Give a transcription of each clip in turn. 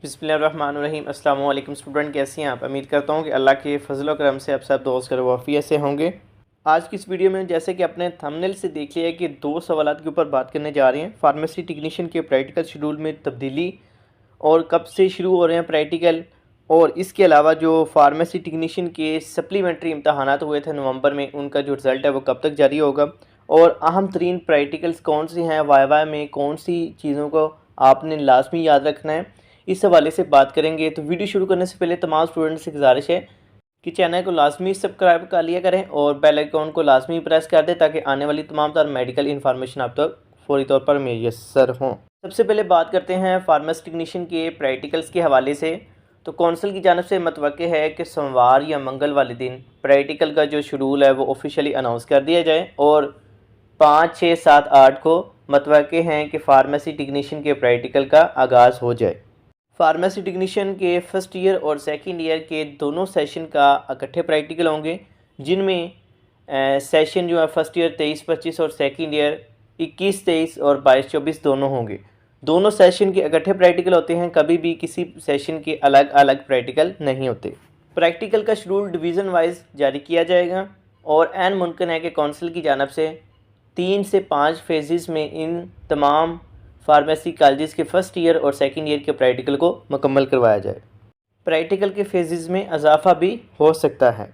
बिस्मिल्लाहिर्रहमानिर्रहीम। अस्सलाम वालेकुम स्टूडेंट, कैसे हैं आप? उम्मीद करता हूं कि अल्लाह के फजल व करम से आप सब दोस्त कर वाफियत से होंगे। आज की इस वीडियो में जैसे कि अपने थंबनेल से देख लिया है कि दो सवालात के ऊपर बात करने जा रहे हैं। फार्मेसी टेक्नीशियन के प्रैक्टिकल शेड्यूल में तब्दीली और कब से शुरू हो रहे हैं प्रैक्टिकल, और इसके अलावा जो फार्मेसी टेक्नीशियन के सप्लीमेंट्री इम्तहानात हुए थे नवंबर में, उनका जो रिज़ल्ट है वो कब तक जारी होगा, और अहम तरीन प्रैक्टिकल्स कौन से हैं, वाइवा में कौन सी चीज़ों को आपने लाजमी याद रखना है, इस हवाले से बात करेंगे। तो वीडियो शुरू करने से पहले तमाम स्टूडेंट्स से गुजारिश है कि चैनल को लाजमी सब्सक्राइब कर लिया करें और बेल आइकन को लाजमी प्रेस कर दें ताकि आने वाली तमाम तर मेडिकल इन्फॉर्मेशन आप तक फौरी तौर पर मैसर हों। सबसे पहले बात करते हैं फार्मेसी टेक्नीशियन के प्रैक्टिकल्स के हवाले से। तो कौंसिल की जानब से मतवक्के है कि सोमवार या मंगल वाले दिन प्रैक्टिकल का जो शेड्यूल है वो ऑफिशियली अनाउंस कर दिया जाए, और 5, 6, 7, 8 को मतवक्के हैं कि फार्मेसी टेक्नीशियन के प्रैक्टिकल का आगाज़ हो जाए। फार्मेसी टेक्नीशियन के फ़र्स्ट ईयर और सेकंड ईयर के दोनों सेशन का इकट्ठे प्रैक्टिकल होंगे, जिनमें सेशन जो है फ़र्स्ट ईयर 23-25 और सेकंड ईयर 21-23 और 22-24 दोनों होंगे। दोनों सेशन के इकट्ठे प्रैक्टिकल होते हैं, कभी भी किसी सेशन के अलग अलग प्रैक्टिकल नहीं होते। प्रैक्टिकल का शेड्यूल डिवीज़न वाइज जारी किया जाएगा, और ऐन मुमकिन है कि कौंसिल की जानब से 3 से 5 फेजेस में इन तमाम फार्मेसी कॉलेजेस के फ़र्स्ट ईयर और सेकंड ईयर के प्रैक्टिकल को मुकम्मल करवाया जाए। प्रैक्टिकल के फेजेस में इजाफा भी हो सकता है।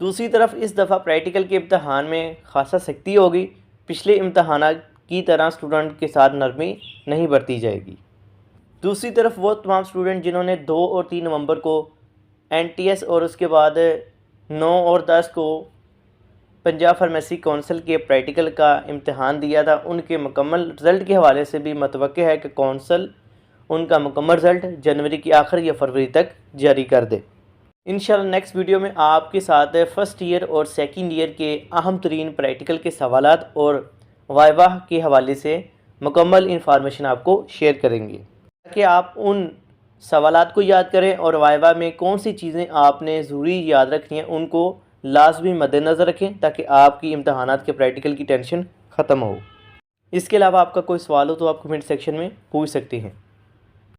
दूसरी तरफ इस दफ़ा प्रैक्टिकल के इम्तहान में खासा सख्ती होगी। पिछले इम्तहान की तरह स्टूडेंट के साथ नरमी नहीं बरती जाएगी। दूसरी तरफ वो तमाम स्टूडेंट जिन्होंने 2 और 3 नवंबर को NTS और उसके बाद 9 और 10 को पंजाब फार्मेसी कौंसिल के प्रैक्टिकल का इम्तहान दिया था, उनके मुकम्मल रिज़ल्ट के हवाले से भी मतवक्के है कि कौंसिल उनका मुकम्मल रिज़ल्ट जनवरी की आखिर या फरवरी तक जारी कर दे। इंशाल्लाह नेक्स्ट वीडियो में आपके साथ फ़र्स्ट ईयर और सेकंड ईयर के अहम तरीन प्रैक्टिकल के सवालात और वाइवा के हवाले से मुकम्मल इंफॉर्मेशन आपको शेयर करेंगे, ताकि आप उन सवालात को याद करें और वाइवा में कौन सी चीज़ें आपने ज़रूरी याद रखनी है उनको लाजमी मद्देनज़र रखें, ताकि आपकी इम्तहानात के प्रैक्टिकल की टेंशन ख़त्म हो। इसके अलावा आपका कोई सवाल हो तो आप कमेंट सेक्शन में पूछ सकते हैं।